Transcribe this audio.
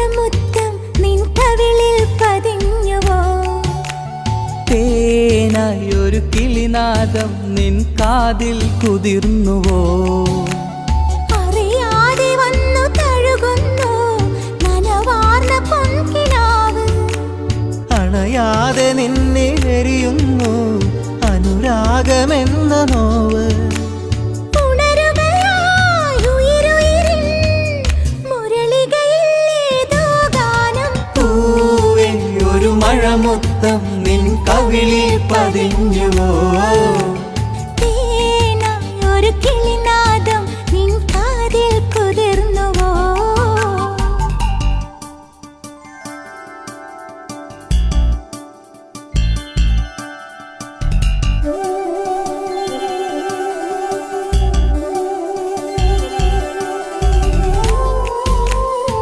മഴമുത്തം നിൻ കവിളിൽ പതിഞ്ഞുവോ? തേനായി ഒരു കിളിനാദം നിൻ കാതിൽ കുതിർന്നുവോ? അറിയാതെ വന്നു തഴുകുന്നു നനവാർന്ന പൊൻകിനാവ്. അണയാതെ നിന്നിലെരിയുന്നു അനുരാഗമെന്ന നോവ്. മഴമുത്തം നിൻ കവിളിൽ പതിഞ്ഞുവോ?